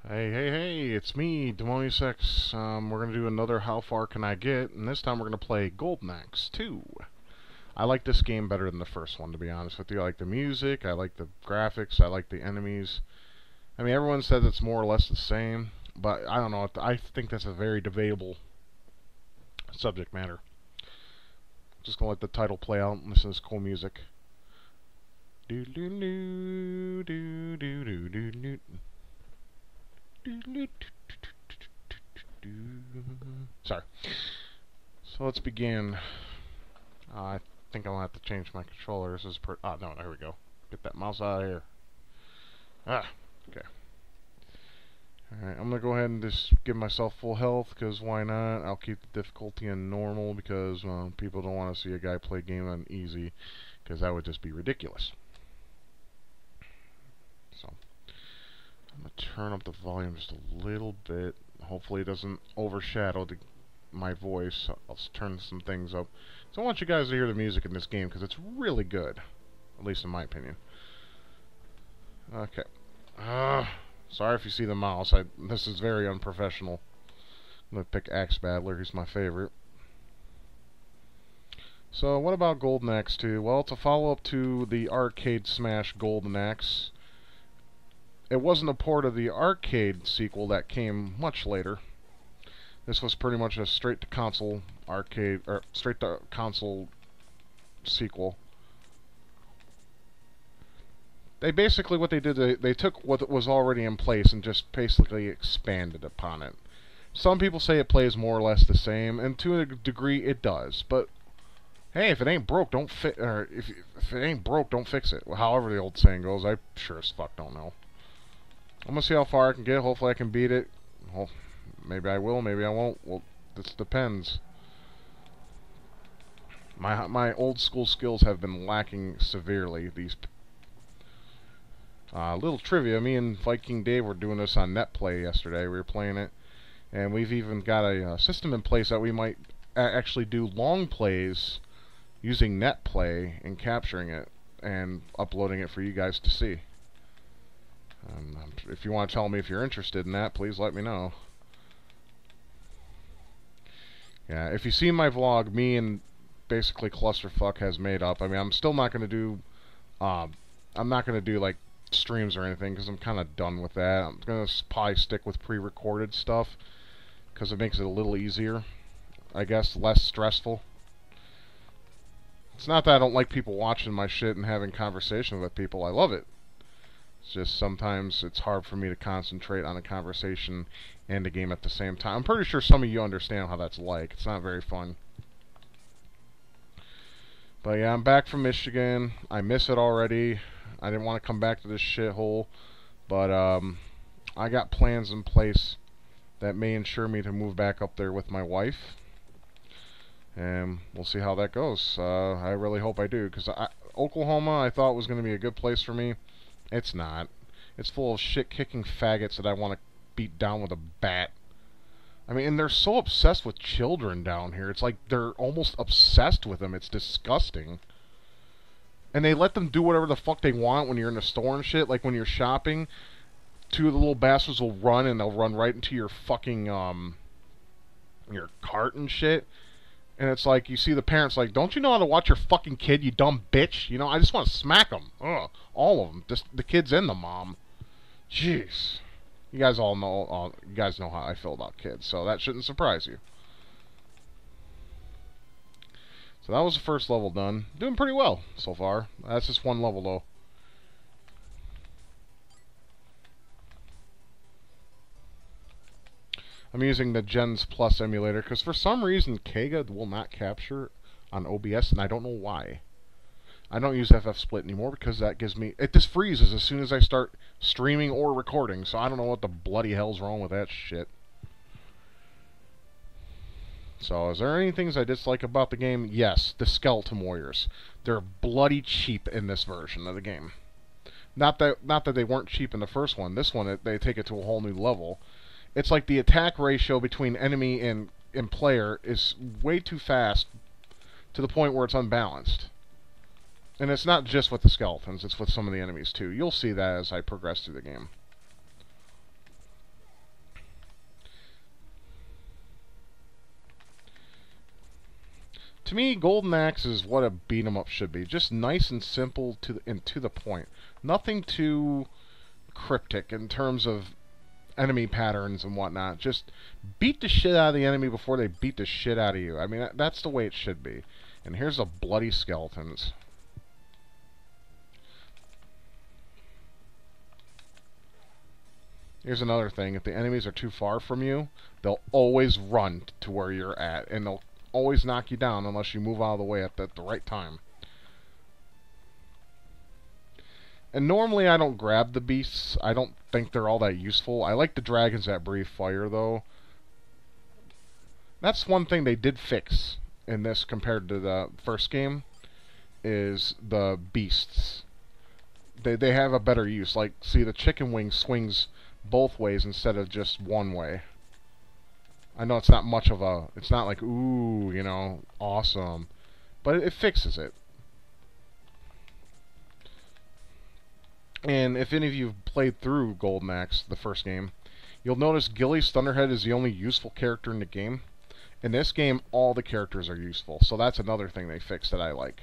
Hey, it's me, Demonius. We're going to do another How Far Can I Get, and this time we're going to play Golden Axe 2. I like this game better than the first one, to be honest with you. I like the music, I like the graphics, I like the enemies. I mean, everyone says it's more or less the same, but I don't know. I think that's a very debatable subject matter. Just going to let the title play out and listen to this cool music. Sorry. So let's begin. I think I'm gonna have to change my controller. This is no, there we go. Get that mouse out of here. Okay. Alright, I'm gonna go ahead and just give myself full health, because why not? I'll keep the difficulty in normal, because people don't want to see a guy play a game on easy, because that would just be ridiculous. So, I'm going to turn up the volume just a little bit. Hopefully it doesn't overshadow my voice. I'll turn some things up. So I want you guys to hear the music in this game, because it's really good. At least in my opinion. Okay. Sorry if you see the mouse. This is very unprofessional. I'm going to pick Axe Battler. He's my favorite. So what about Golden Axe 2? Well, it's a follow-up to the arcade smash Golden Axe. It wasn't a port of the arcade sequel that came much later. This was pretty much a straight-to-console arcade, or straight-to-console sequel. They basically, what they did, they took what was already in place and just basically expanded upon it. Some people say it plays more or less the same, and to a degree it does. But hey, if it ain't broke, don't if it ain't broke, don't fix it. Well, however the old saying goes, I sure as fuck don't know. I'm gonna see how far I can get. Hopefully I can beat it. Well, maybe I will, maybe I won't. Well, this depends. My old school skills have been lacking severely. These little trivia. Me and Viking Dave were doing this on NetPlay yesterday. We were playing it, and we've even got a system in place that we might actually do long plays using NetPlay and capturing it and uploading it for you guys to see. If you want to tell me if you're interested in that, please let me know. Yeah, if you see my vlog, me and basically Clusterfuck has made up. I mean, I'm still not going to do, I'm not going to do like streams or anything, because I'm kind of done with that. I'm going to probably stick with pre-recorded stuff, because it makes it a little easier, I guess, less stressful. It's not that I don't like people watching my shit and having conversations with people. I love it. It's just sometimes it's hard for me to concentrate on a conversation and a game at the same time. I'm pretty sure some of you understand how that's like. It's not very fun. But yeah, I'm back from Michigan. I miss it already. I didn't want to come back to this shithole. But I got plans in place that may ensure me to move back up there with my wife. And we'll see how that goes. I really hope I do. Because Oklahoma, I thought was going to be a good place for me. It's not. It's full of shit-kicking faggots that I want to beat down with a bat. I mean, and they're so obsessed with children down here. It's like they're almost obsessed with them. It's disgusting. And they let them do whatever the fuck they want when you're in the store and shit. Like when you're shopping, two of the little bastards will run and they'll run right into your fucking, your cart and shit. And it's like, you see the parents like, don't you know how to watch your fucking kid, you dumb bitch? You know, I just want to smack them. Ugh. All of them. Just the kids and the mom. Jeez. You guys all know, you guys know how I feel about kids, so that shouldn't surprise you. So that was the first level done. Doing pretty well so far. That's just one level, though. I'm using the Gens Plus emulator because for some reason Sega will not capture on OBS, and I don't know why. I don't use FF Split anymore because that gives me... It just freezes as soon as I start streaming or recording, so I don't know what the bloody hell's wrong with that shit. So, is there any things I dislike about the game? Yes, the Skeleton Warriors. They're bloody cheap in this version of the game. Not that they weren't cheap in the first one. This one, they take it to a whole new level. It's like the attack ratio between enemy and player is way too fast to the point where it's unbalanced. And it's not just with the skeletons, it's with some of the enemies too. You'll see that as I progress through the game. To me, Golden Axe is what a beat 'em up should be. Just nice and simple and to the point. Nothing too cryptic in terms of enemy patterns and whatnot. Just beat the shit out of the enemy before they beat the shit out of you. I mean, that's the way it should be. And here's a bloody skeletons. Here's another thing. If the enemies are too far from you, they'll always run to where you're at. And they'll always knock you down unless you move out of the way at the right time. And normally I don't grab the beasts. I don't think they're all that useful. I like the dragons that breathe fire, though. That's one thing they did fix in this compared to the first game, is the beasts. They have a better use. Like, see, the chicken wing swings both ways instead of just one way. I know it's not much of a... It's not like, ooh, you know, awesome. But it fixes it. And if any of you have played through Golden Axe, the first game, you'll notice Gilly's Thunderhead is the only useful character in the game. In this game, all the characters are useful. So that's another thing they fixed that I like.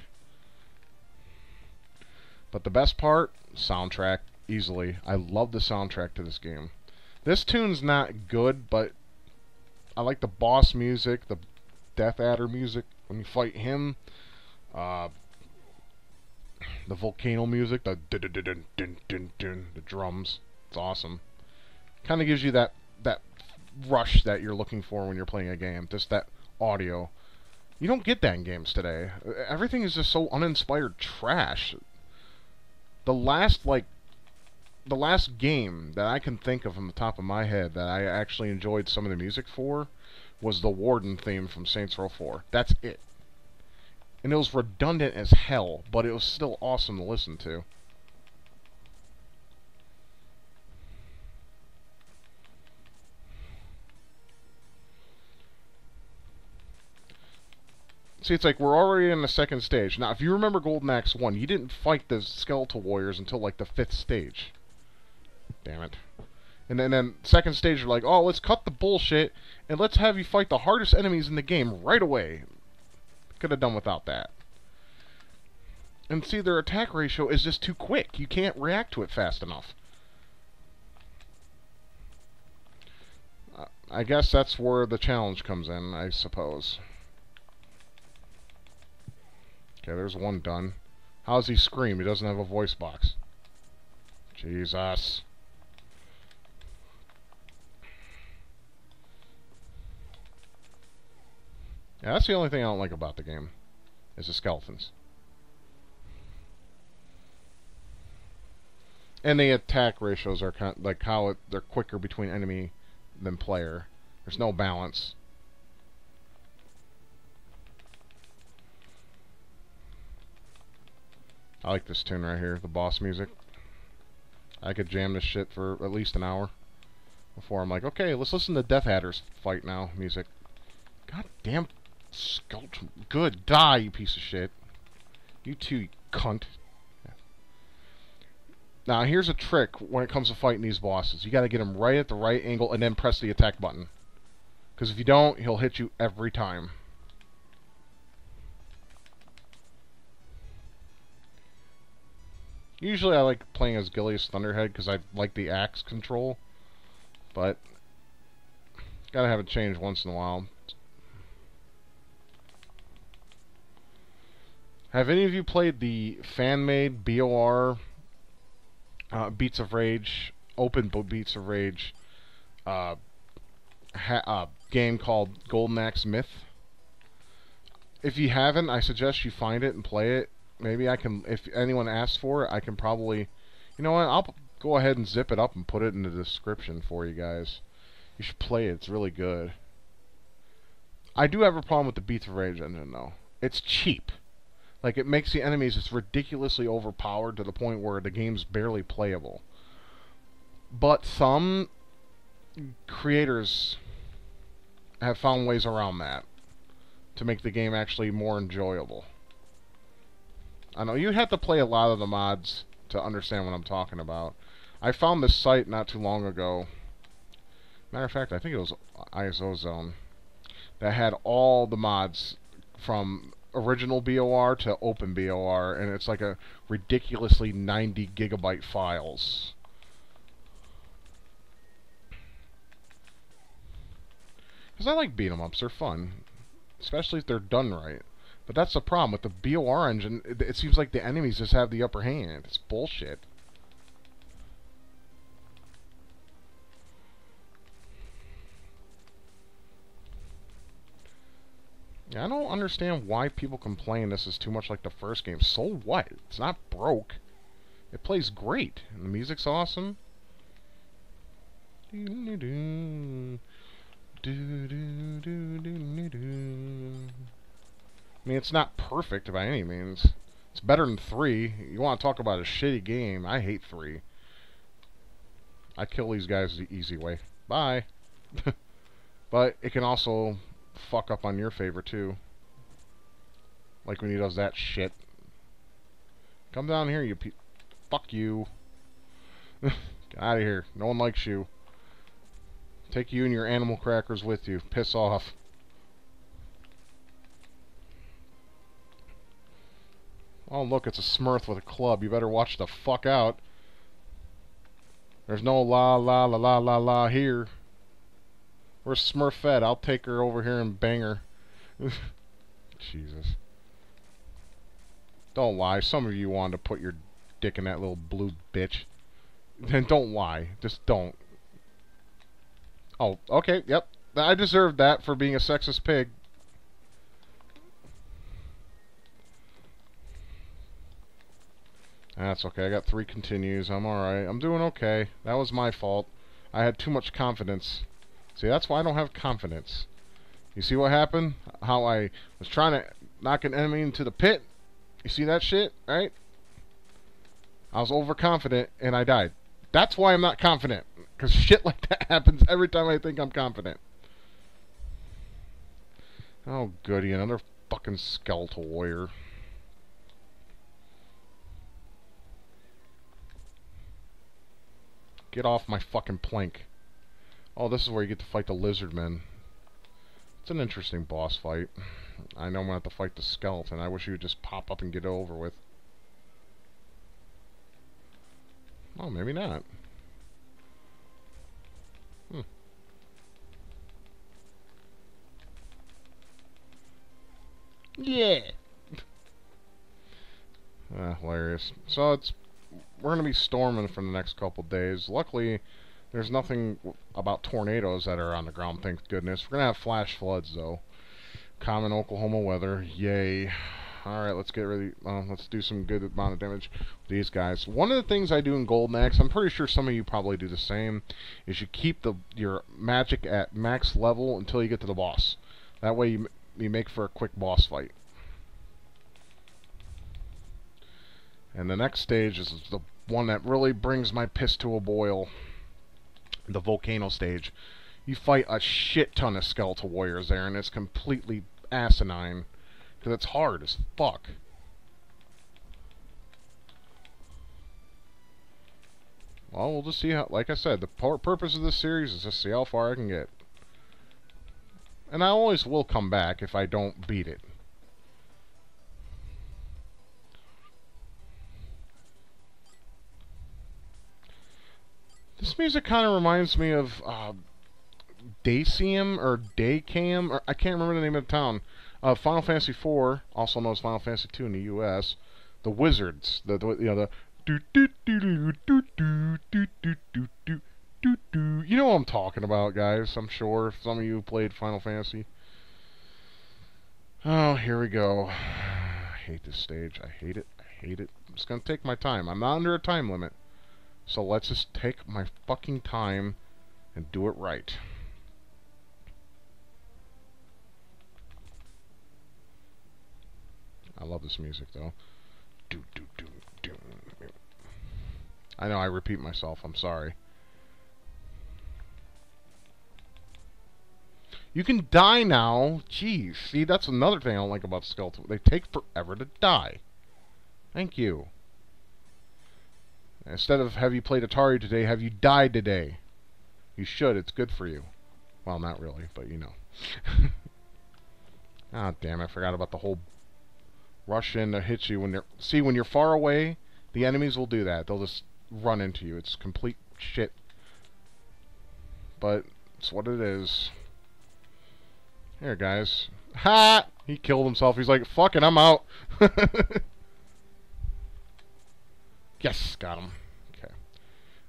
But the best part, soundtrack, easily. I love the soundtrack to this game. This tune's not good, but I like the boss music, the Death Adder music when you fight him. The volcano music, the the drums. It's awesome. Kind of gives you that rush that you're looking for when you're playing a game. Just that audio. You don't get that in games today. Everything is just so uninspired trash. The last game that I can think of from the top of my head that I actually enjoyed some of the music for was the Warden theme from Saints Row 4. That's it. And it was redundant as hell, but it was still awesome to listen to. See, it's like we're already in the second stage. Now, if you remember Golden Axe 1, you didn't fight the skeletal warriors until, like, the 5th stage. Damn it. And then second stage, you're like, oh, let's cut the bullshit, and let's have you fight the hardest enemies in the game right away. Could have done without that. And see, their attack ratio is just too quick. You can't react to it fast enough. I guess that's where the challenge comes in, I suppose. Okay, there's one done. How does he scream? He doesn't have a voice box. Jesus. Yeah, that's the only thing I don't like about the game, is the skeletons. And the attack ratios are kind of like how they're quicker between enemy than player. There's no balance. I like this tune right here, the boss music. I could jam this shit for at least an hour before I'm like, okay, let's listen to Death Adder's fight now music. God damn skeleton. Good, die, you piece of shit. You too, you cunt. Now, here's a trick when it comes to fighting these bosses. You gotta get him right at the right angle and then press the attack button. Because if you don't, he'll hit you every time. Usually I like playing as Gillius Thunderhead because I like the axe control. But gotta have it change once in a while. Have any of you played the fan-made BOR Beats of Rage, open Beats of Rage game called Golden Axe Myth? If you haven't, I suggest you find it and play it. Maybe I can, if anyone asks for it, I can probably, you know what, I'll go ahead and zip it up and put it in the description for you guys. You should play it, it's really good. I do have a problem with the Beats of Rage engine, though. It's cheap. Like, it makes the enemies just ridiculously overpowered to the point where the game's barely playable. But some creators have found ways around that to make the game actually more enjoyable. I know, you have to play a lot of the mods to understand what I'm talking about. I found this site not too long ago. Matter of fact, I think it was ISO Zone that had all the mods from original BOR to open BOR, and it's like a ridiculously 90 gigabyte files. Because I like beat 'em ups, they're fun. Especially if they're done right. But that's the problem with the BOR engine, it seems like the enemies just have the upper hand. It's bullshit. Yeah, I don't understand why people complain this is too much like the first game. So what? It's not broke. It plays great. And the music's awesome. I mean, it's not perfect by any means. It's better than 3. You want to talk about a shitty game. I hate 3. I kill these guys the easy way. Bye. But it can also fuck up on your favor too. Like when he does that shit. Come down here, you fuck you. Get out of here. No one likes you. Take you and your animal crackers with you. Piss off. Oh look, it's a Smurf with a club. You better watch the fuck out. There's no la la la la la la here. Where's Smurfette? I'll take her over here and bang her. Jesus. Don't lie. Some of you wanted to put your dick in that little blue bitch. Then don't lie. Just don't. Oh, okay, yep. I deserved that for being a sexist pig. That's okay. I got 3 continues. I'm alright. I'm doing okay. That was my fault. I had too much confidence. See, that's why I don't have confidence. You see what happened? How I was trying to knock an enemy into the pit? You see that shit, right? I was overconfident and I died. That's why I'm not confident. Because shit like that happens every time I think I'm confident. Oh, goody. Another fucking skeletal warrior. Get off my fucking plank. Oh, this is where you get to fight the lizard men. It's an interesting boss fight. I know I'm going to have to fight the skeleton. I wish he would just pop up and get it over with. Oh, maybe not. Yeah! Hilarious. So we're going to be storming for the next couple days. Luckily, there's nothing about tornadoes that are on the ground, thank goodness. We're going to have flash floods, though. Common Oklahoma weather. Yay. Alright, let's get ready. Let's do some good amount of damage with these guys. One of the things I do in Golden Axe, I'm pretty sure some of you probably do the same, is you keep your magic at max level until you get to the boss. That way you make for a quick boss fight. And the next stage is the one that really brings my piss to a boil. The volcano stage. You fight a shit ton of skeletal warriors there, and it's completely asinine. Because it's hard as fuck. Well, we'll just see how... Like I said, the purpose of this series is just see how far I can get. And I always will come back if I don't beat it. This music kind of reminds me of Dacium or Daycam, or I can't remember the name of the town. Final Fantasy IV, also known as Final Fantasy II in the U.S. The Wizards, the do do do do do do do do do do do do. You know what I'm talking about, guys. I'm sure if some of you played Final Fantasy. Oh, here we go. I hate this stage. I hate it. I hate it. I'm just gonna take my time. I'm not under a time limit. So let's just take my fucking time and do it right. I love this music though. Do do do do. I know I repeat myself. I'm sorry. You can die now. Jeez. See, that's another thing I don't like about skeleton. They take forever to die. Thank you. Instead of have you played Atari today, have you died today? You should. It's good for you. Well, not really, but you know. Ah, damn, I forgot about the whole rush in to hit you when you're... See, when you're far away, the enemies will do that. They'll just run into you. It's complete shit. But it's what it is. Here, guys. Ha! He killed himself. He's like, fuck it, I'm out. Yes, got him. Okay.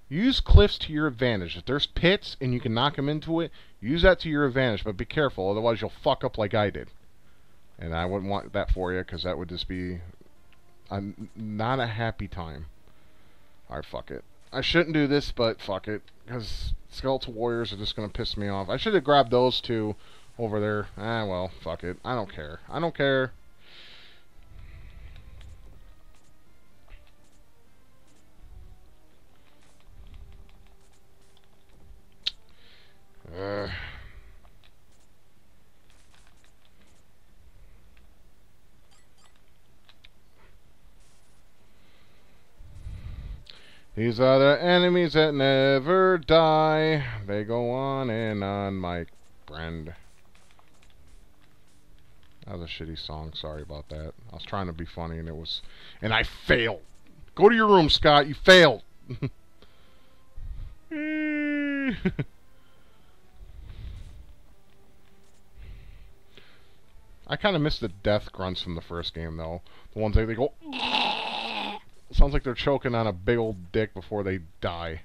Use cliffs to your advantage. If there's pits and you can knock them into it, use that to your advantage. But be careful, otherwise you'll fuck up like I did. And I wouldn't want that for you, because that would just be not a happy time. Alright, fuck it. I shouldn't do this, but fuck it. Because skeletal warriors are just going to piss me off. I should have grabbed those two over there. Ah, well, fuck it. I don't care. I don't care. These are the enemies that never die. They go on and on, my friend. That was a shitty song. Sorry about that. I was trying to be funny and it was... And I failed. Go to your room, Scott. You failed. I kind of miss the death grunts from the first game, though. The ones that they go... Sounds like they're choking on a big old dick before they die.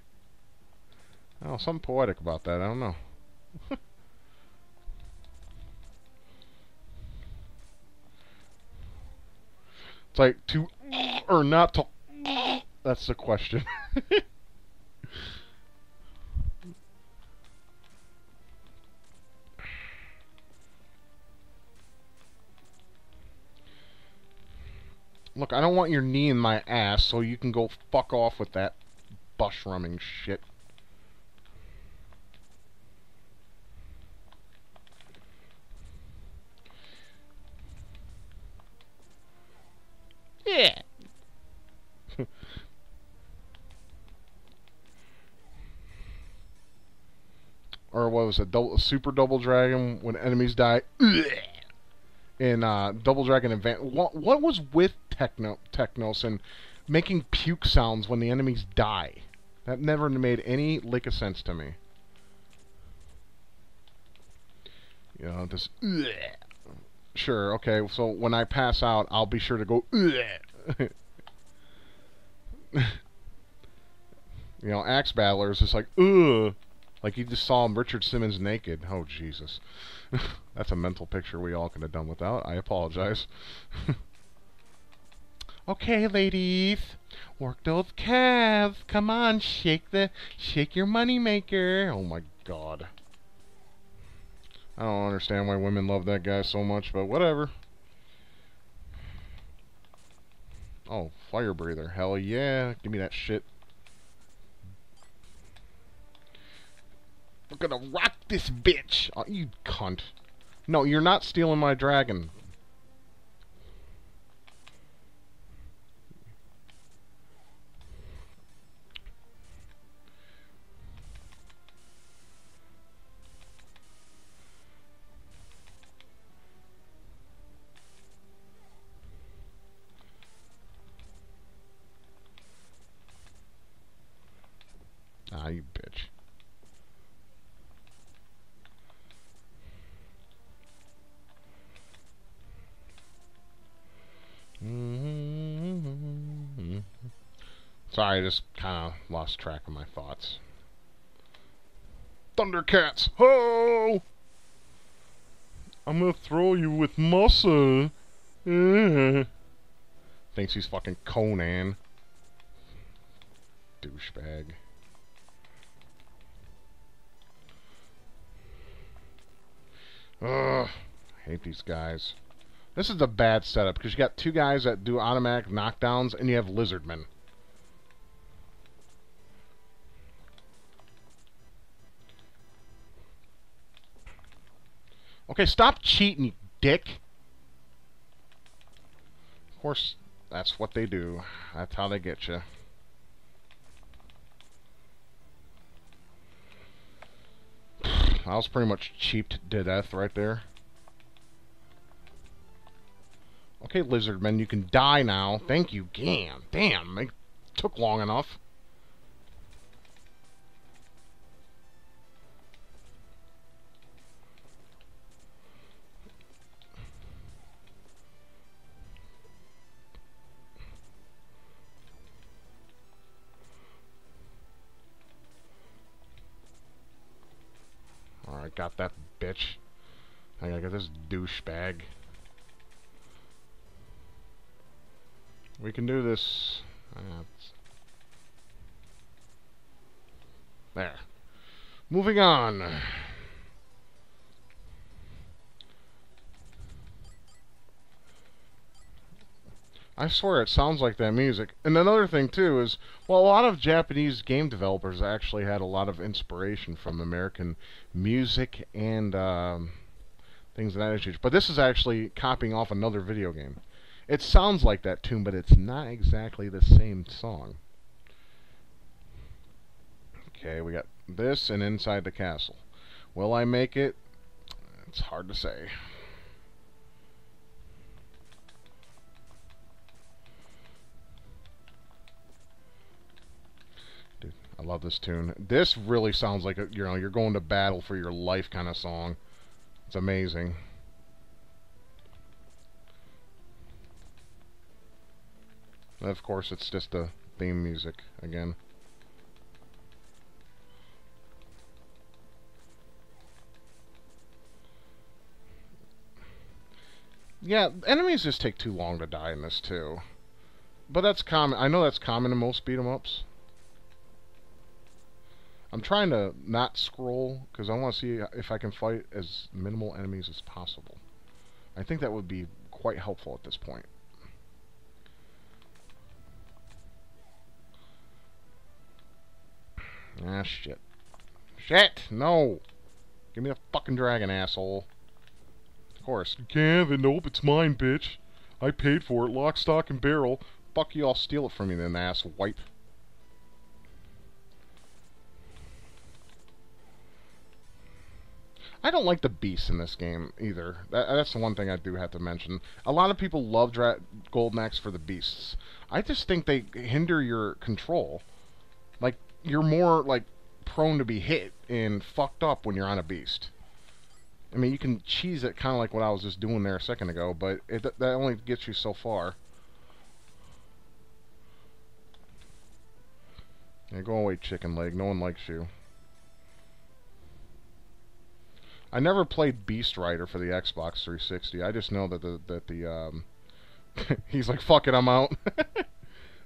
Oh, something poetic about that. I don't know. It's like to or not to. That's the question. Look, I don't want your knee in my ass, so you can go fuck off with that bushrumming shit. Yeah. Or what was it? Super Double Dragon when enemies die. In Double Dragon Advance. What was with Technos and making puke sounds when the enemies die? That never made any lick of sense to me. You know, this... Sure, okay, so when I pass out, I'll be sure to go... You know, Axe Battler is just like, ugh. Like you just saw Richard Simmons naked. Oh, Jesus. That's a mental picture we all could have done without. I apologize. Okay, ladies. Work those calves. Come on, shake your money maker. Oh my God. I don't understand why women love that guy so much, but whatever. Oh, fire breather. Hell yeah. Give me that shit. We're gonna rock this bitch. Oh, you cunt. No, you're not stealing my dragon. Ah, you bitch. Sorry, I just kind of lost track of my thoughts. Thundercats! Ho! I'm gonna throw you with muscle. Thinks he's fucking Conan. Douchebag. Ugh. I hate these guys. This is a bad setup because you got two guys that do automatic knockdowns and you have lizardmen. Okay, stop cheating, you dick. Of course, that's what they do. That's how they get you. I was pretty much cheaped to death right there. Okay, lizardmen, you can die now. Thank you. Damn, it took long enough. Alright, got that bitch. I gotta get this douchebag. We can do this. There. Moving on. I swear it sounds like that music. And another thing too is, well, a lot of Japanese game developers actually had a lot of inspiration from American music and things of that nature. But this is actually copying off another video game. It sounds like that tune, but it's not exactly the same song. Okay, we got this and Inside the Castle. Will I make it? It's hard to say. Dude, I love this tune. This really sounds like you're going to battle for your life kind of song. It's amazing. And of course, it's just the theme music again. Yeah, enemies just take too long to die in this too. But that's common. I know that's common in most beat 'em ups. I'm trying to not scroll because I want to see if I can fight as minimal enemies as possible. I think that would be quite helpful at this point. Ah, shit. Shit! No! Give me the fucking dragon, asshole. Of course. You can't, then nope, it's mine, bitch. I paid for it, lock, stock, and barrel. Fuck you, I'll steal it from you then, ass wipe. I don't like the beasts in this game, either. That's the one thing I do have to mention. A lot of people love Golden Axe for the beasts. I just think they hinder your control. Like, you're more, like, prone to be hit and fucked up when you're on a beast. I mean, you can cheese it kind of like what I was just doing there a second ago, but that only gets you so far. Yeah, go away, chicken leg. No one likes you. I never played Beast Rider for the Xbox 360. I just know that the he's like, fuck it, I'm out.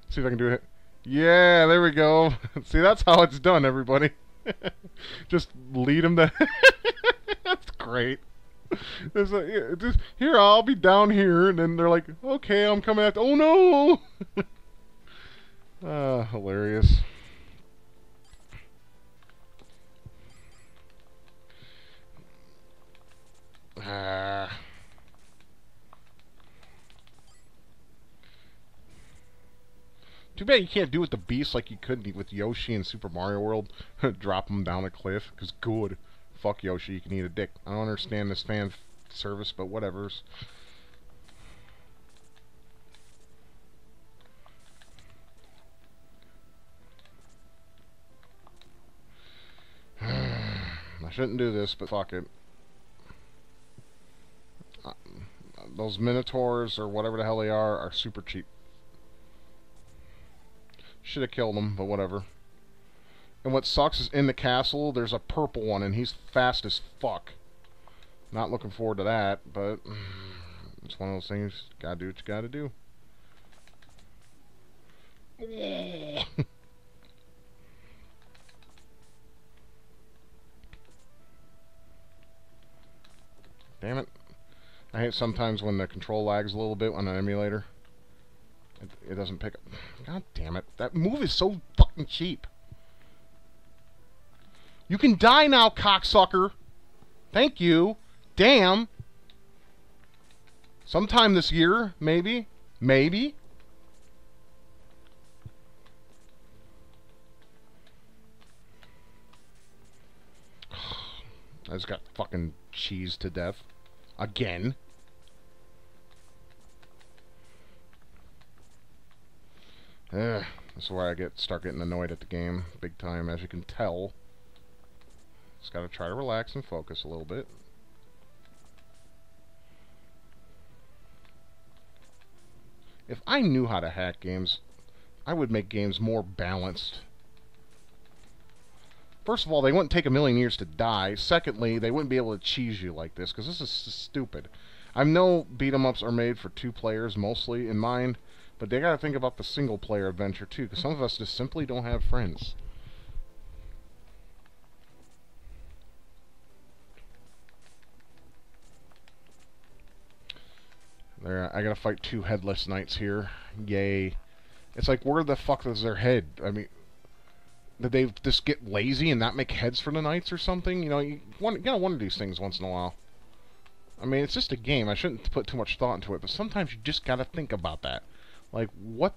See if I can do it. Yeah, there we go. See, that's how it's done, everybody. Just lead him to... That's great. Just, here, I'll be down here, and then they're like, okay, I'm coming after... Oh, no! Hilarious. Too bad you can't do with the beast like you could with Yoshi in Super Mario World. Drop him down a cliff. Because good. Fuck Yoshi, you can eat a dick. I don't understand this fan service, but whatevers. I shouldn't do this, but fuck it. Those Minotaurs, or whatever the hell they are super cheap. Should have killed him, but whatever. And what sucks is in the castle, there's a purple one, and he's fast as fuck. Not looking forward to that, but it's one of those things. Gotta do what you gotta do. Damn it. I hate sometimes when the control lags a little bit on an emulator. It doesn't pick up. God damn it. That move is so fucking cheap. You can die now, cocksucker. Thank you. Damn. Sometime this year, maybe. Maybe. I just got fucking cheesed to death. Again. This is where I start getting annoyed at the game, big time, as you can tell. Just gotta try to relax and focus a little bit. If I knew how to hack games, I would make games more balanced. First of all, they wouldn't take a million years to die. Secondly, they wouldn't be able to cheese you like this, because this is stupid. I know beat-em-ups are made for 2 players, mostly, in mind, but they gotta think about the single-player adventure, too, because some of us just simply don't have friends. There, I gotta fight 2 headless knights here. Yay. It's like, where the fuck is their head? I mean, did they just get lazy and not make heads for the knights or something? You know, you gotta wonder these things once in a while. I mean, it's just a game. I shouldn't put too much thought into it, but sometimes you just gotta think about that. Like, what...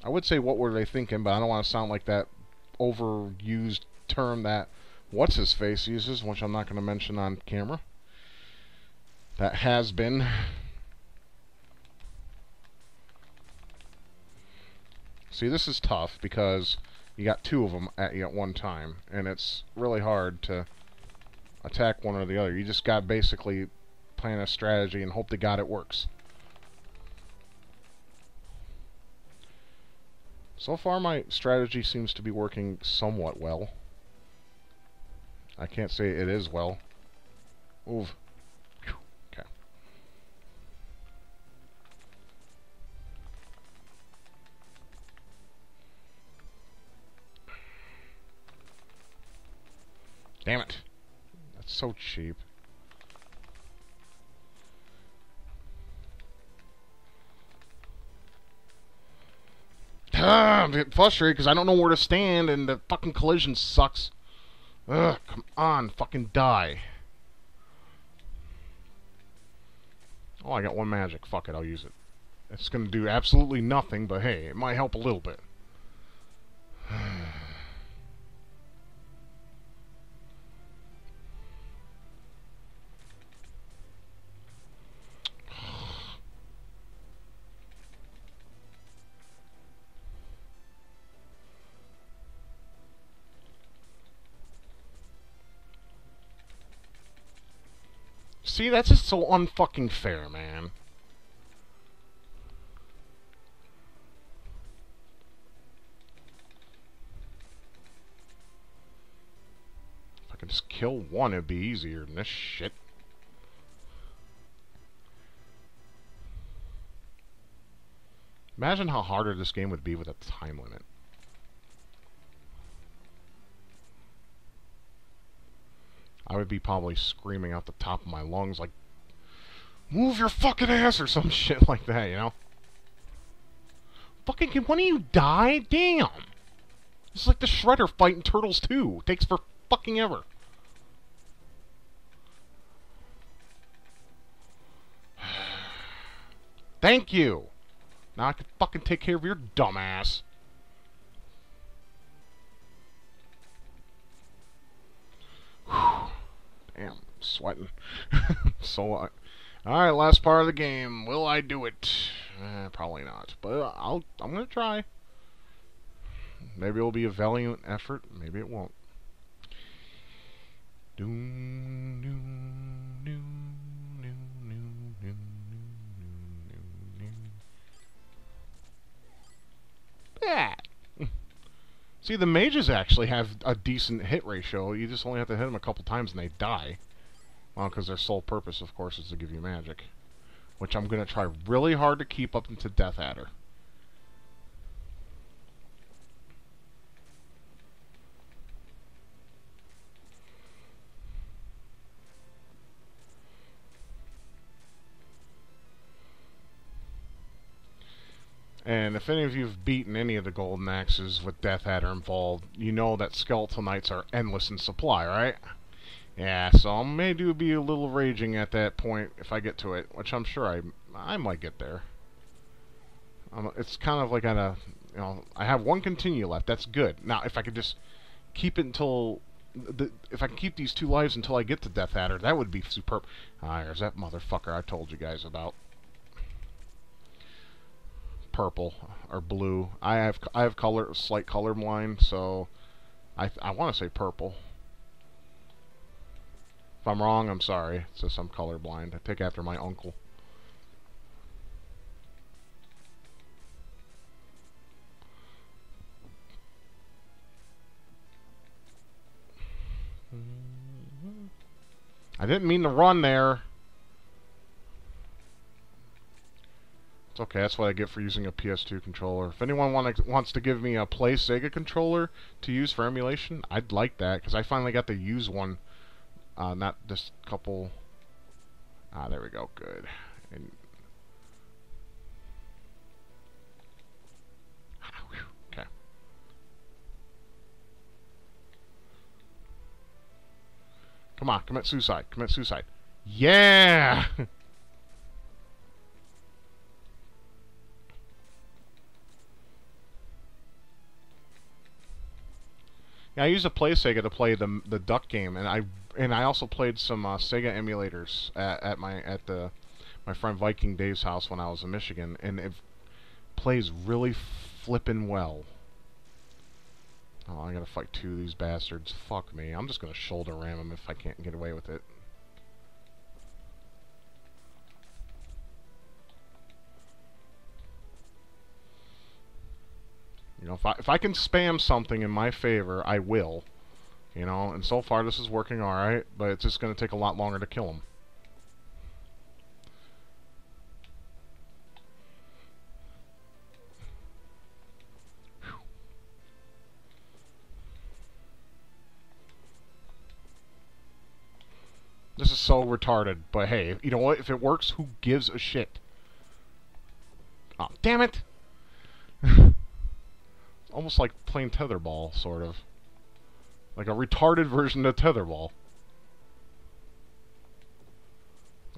I would say, what were they thinking, but I don't want to sound like that overused term that What's-His-Face uses, which I'm not going to mention on camera. That has been. See, this is tough because you got 2 of them at you at one time, and it's really hard to attack one or the other. You just got basically plan a strategy and hope to God it works. So far, my strategy seems to be working somewhat well. I can't say it is well. Move. Okay. Damn it. That's so cheap. I'm getting frustrated because I don't know where to stand and the fucking collision sucks. Ugh, come on, fucking die. Oh, I got 1 magic. Fuck it, I'll use it. It's gonna do absolutely nothing, but hey, it might help a little bit. See, that's just so unfucking fair, man. If I could just kill 1, it'd be easier than this shit. Imagine how harder this game would be with a time limit. I would be probably screaming out the top of my lungs like, move your fucking ass or some shit like that, you know? Fucking, can one of you die? Damn! It's like the Shredder fight in Turtles 2. It takes for fucking ever. Thank you! Now I can fucking take care of your dumbass. Damn, I'm sweating. So, alright, last part of the game. Will I do it? Probably not. But I'm gonna try. Maybe it'll be a valiant effort. Maybe it won't. Yeah. See, the mages actually have a decent hit ratio. You just only have to hit them a couple times and they die. Well, because their sole purpose, of course, is to give you magic. Which I'm going to try really hard to keep up into Death Adder. And if any of you have beaten any of the Golden Axes with Death Adder involved, you know that Skeletal Knights are endless in supply, right? Yeah, so I may be a little raging at that point if I get to it, which I'm sure I might get there. It's kind of like I have 1 continue left. That's good. Now, if I could just keep it until if I can keep these 2 lives until I get to Death Adder, that would be superb. Ah, there's that motherfucker I told you guys about. purple or blue. I have slight color blind, so I want to say purple. If I'm wrong, I'm sorry. It's just I'm colorblind. I take after my uncle. I didn't mean to run there. It's okay, that's what I get for using a PS2 controller. If anyone wants to give me a Play Sega controller to use for emulation, I'd like that, because I finally got to use one. Not this couple... there we go, good. And okay. Come on, commit suicide, commit suicide. Yeah! Yeah, I used a Play Sega to play the Duck game, and I also played some Sega emulators at my friend Viking Dave's house when I was in Michigan, and it plays really flippin' well. Oh, I gotta fight two of these bastards. Fuck me. I'm just gonna shoulder ram them if I can't get away with it. You know, if I can spam something in my favor, I will. You know, and so far this is working alright, but it's just going to take a lot longer to kill him. This is so retarded, but hey, you know what? If it works, who gives a shit? Oh, damn it! Almost like playing tetherball, sort of. Like a retarded version of tetherball.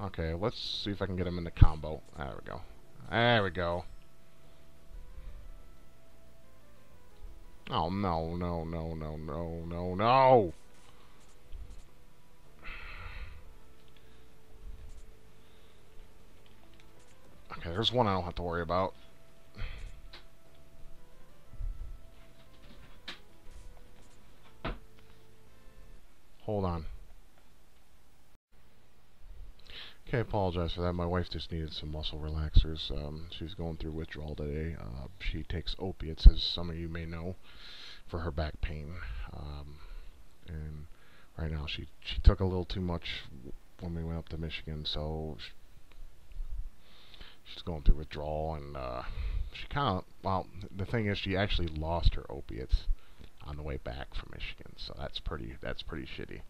Okay, let's see if I can get him in the combo. There we go. There we go. Oh, no, no, no, no, no, no, no! Okay, there's one I don't have to worry about. Hold on. Okay, I apologize for that. My wife just needed some muscle relaxers. She's going through withdrawal today. She takes opiates, as some of you may know, for her back pain. And right now she took a little too much when we went up to Michigan, so she's going through withdrawal, and she kind of, well, the thing is she actually lost her opiates on the way back from Michigan, so that's pretty shitty.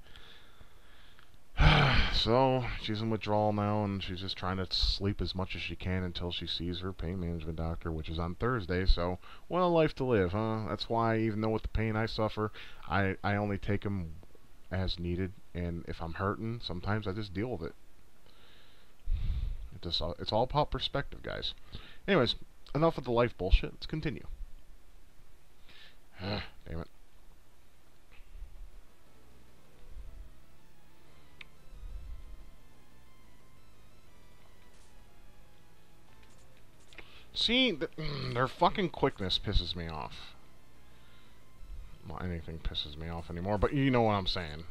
So she's in withdrawal now, and she's just trying to sleep as much as she can until she sees her pain management doctor, which is on Thursday. So what a life to live, huh? That's why, even though with the pain I suffer, I only take them as needed, and if I'm hurting, sometimes I just deal with it. It's all about perspective, guys. Anyways, enough of the life bullshit. Let's continue. Damn it. See, their fucking quickness pisses me off. Well, anything pisses me off anymore, but you know what I'm saying.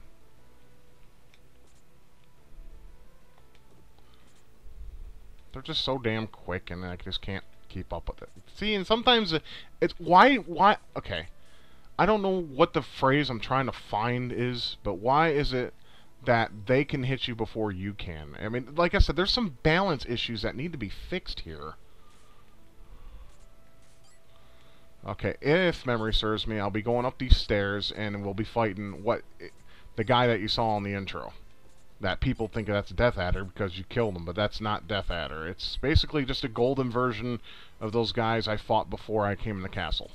They're just so damn quick, and I just can't keep up with it. See, and sometimes it's... Why... Okay. I don't know what the phrase I'm trying to find is, but why is it that they can hit you before you can? I mean, like I said, there's some balance issues that need to be fixed here. Okay, if memory serves me, I'll be going up these stairs, and we'll be fighting the guy that you saw in the intro. That people think that's Death Adder because you killed him, but that's not Death Adder. It's basically just a golden version of those guys I fought before I came in the castle.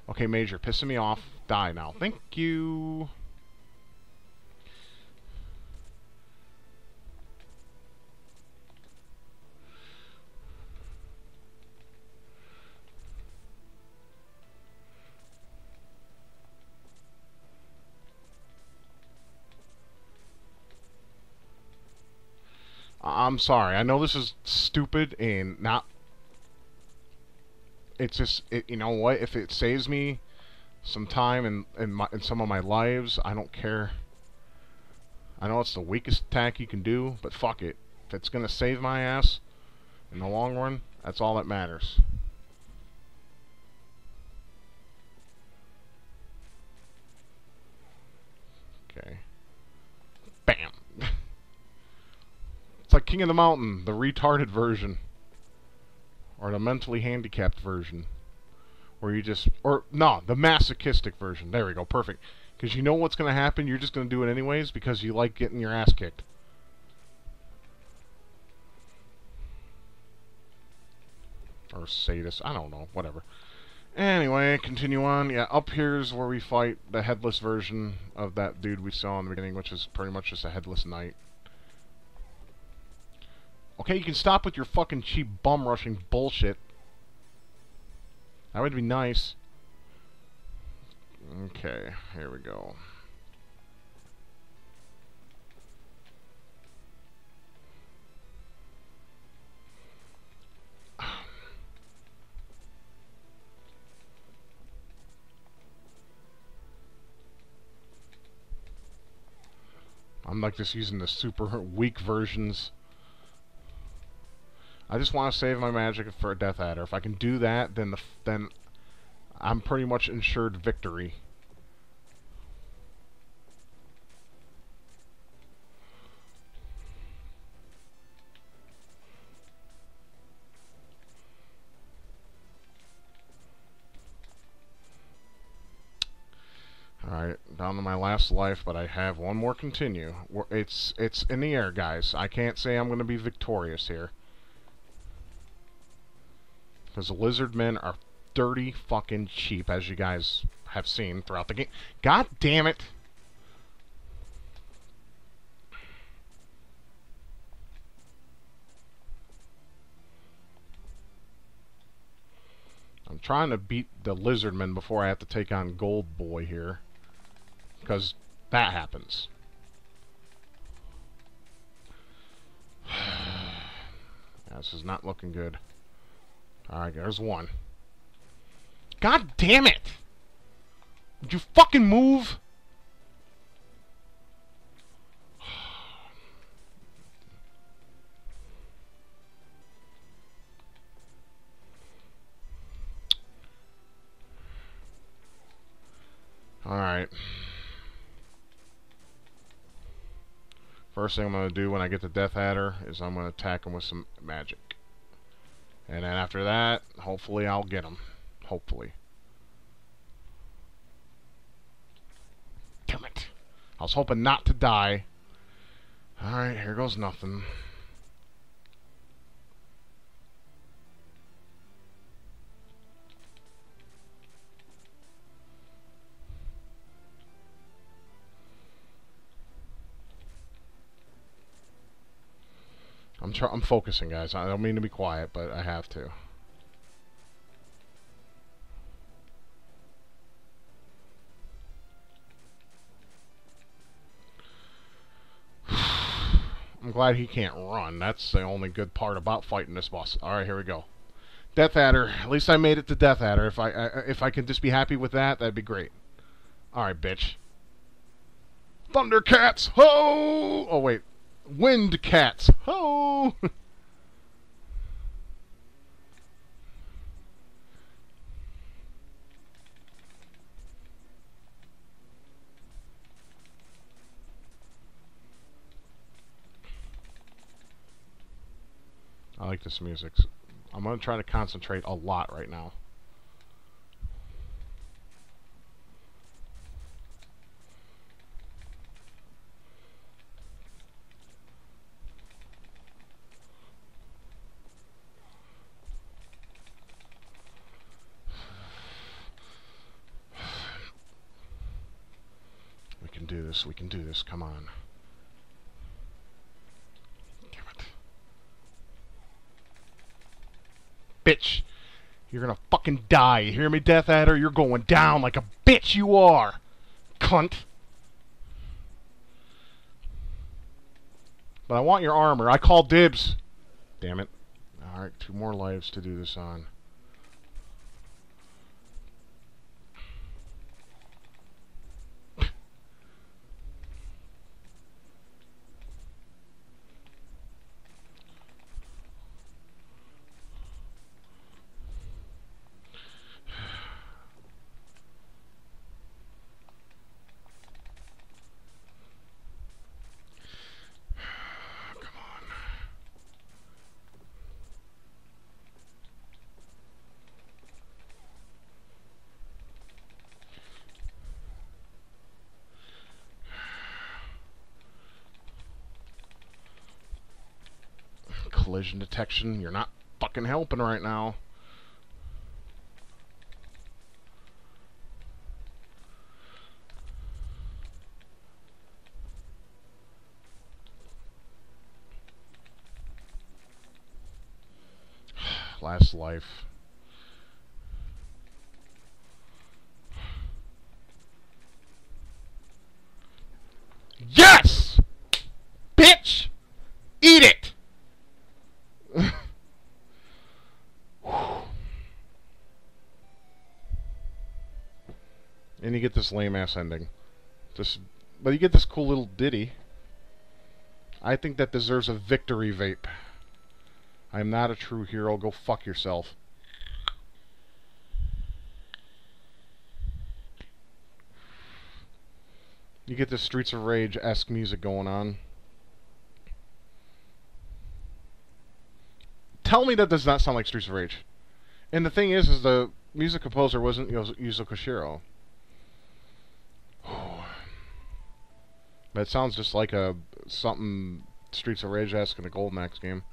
Okay, Major, pissing me off. Die now. Thank you. I'm sorry. I know this is stupid and not... it's just, you know what? If it saves me some time in some of my lives, I don't care. I know it's the weakest attack you can do, but fuck it. If it's gonna save my ass in the long run, that's all that matters. Okay. Bam! It's like King of the Mountain, the retarded version. Or the mentally handicapped version. Where you just... Or, no, the masochistic version. There we go, perfect. Because you know what's going to happen, you're just going to do it anyways because you like getting your ass kicked. Or sadist, I don't know, whatever. Anyway, continue on. Yeah, up here's where we fight the headless version of that dude we saw in the beginning, which is pretty much just a headless knight. Okay, you can stop with your fucking cheap bum rushing bullshit. That would be nice. Okay, here we go. I'm like just using the super weak versions. I just want to save my magic for a Death Adder. If I can do that, then I'm pretty much ensured victory. Alright, down to my last life, but I have one more continue. It's in the air, guys. I can't say I'm going to be victorious here. Because the lizard men are dirty fucking cheap, as you guys have seen throughout the game. God damn it! I'm trying to beat the lizardmen before I have to take on Gold Boy here. Because that happens. Yeah, this is not looking good. Alright, there's one. God damn it! Would you fucking move? Alright. First thing I'm going to do when I get the Death Adder is I'm going to attack him with some magic. And then after that, hopefully I'll get him. Hopefully. Damn it. I was hoping not to die. Alright, here goes nothing. I'm focusing, guys. I don't mean to be quiet, but I have to. I'm glad he can't run. That's the only good part about fighting this boss. Alright, here we go. Death Adder. At least I made it to Death Adder. If I could just be happy with that, that'd be great. Alright, bitch. Thundercats! Ho! Oh, wait. Wind cats! Ho! I like this music. I'm going to try to concentrate a lot right now. We can do this. We can do this. Come on. Bitch, you're gonna fucking die. You hear me, Death Adder? You're going down like a bitch you are, cunt. But I want your armor. I call dibs. Damn it. Alright, 2 more lives to do this on. collision detection, you're not fucking helping right now. Last life. Yes! Bitch! Eat it! And you get this lame-ass ending. But you get this cool little ditty. I think that deserves a victory vape. I'm not a true hero. Go fuck yourself. You get this Streets of Rage-esque music going on. Tell me that does not sound like Streets of Rage. And the thing is the music composer wasn't Yuzo Koshiro. But it sounds just like something Streets of Rage-esque in a Golden Axe game.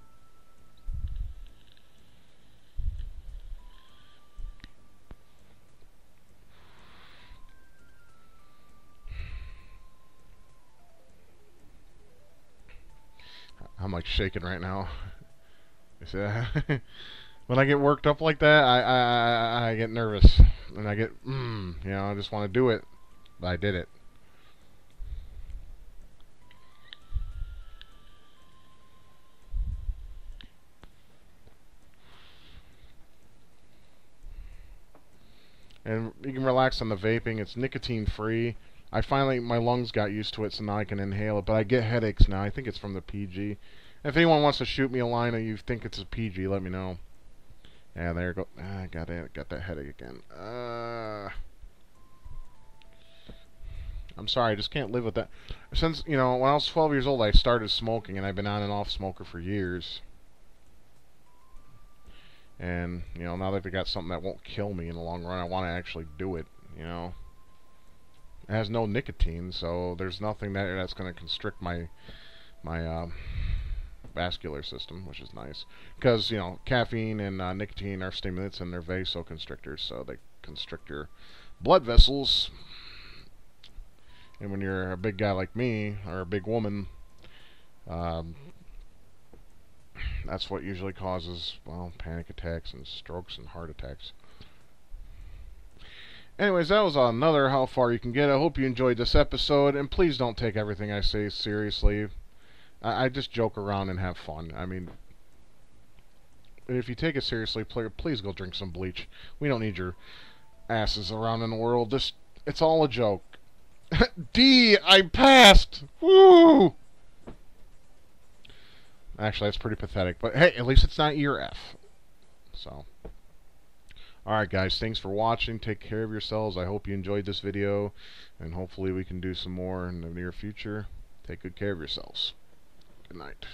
I'm like shaking right now. When I get worked up like that, I get nervous, and I get you know, I just want to do it, but I did it. And you can relax on the vaping. It's nicotine free. My lungs got used to it, so now I can inhale it. But I get headaches now. I think it's from the PG. If anyone wants to shoot me a line and you think it's a PG, let me know. Yeah, there you go. I got that headache again. I'm sorry, I just can't live with that. Since, you know, when I was 12 years old, I started smoking, and I've been on and off smoker for years. And, you know, now that they got something that won't kill me in the long run, I want to actually do it, you know. It has no nicotine, so there's nothing that's going to constrict my vascular system, which is nice. Because, you know, caffeine and nicotine are stimulants, and they're vasoconstrictors, so they constrict your blood vessels. And when you're a big guy like me, or a big woman, that's what usually causes, well, panic attacks and strokes and heart attacks. Anyways, that was another How Far You Can Get. I hope you enjoyed this episode, and please don't take everything I say seriously. I just joke around and have fun. I mean, if you take it seriously, please go drink some bleach. We don't need your asses around in the world. It's all a joke. D, I passed! Woo! Actually, that's pretty pathetic. But hey, at least it's not E or F. So, alright guys, thanks for watching. Take care of yourselves. I hope you enjoyed this video. And hopefully we can do some more in the near future. Take good care of yourselves. Good night.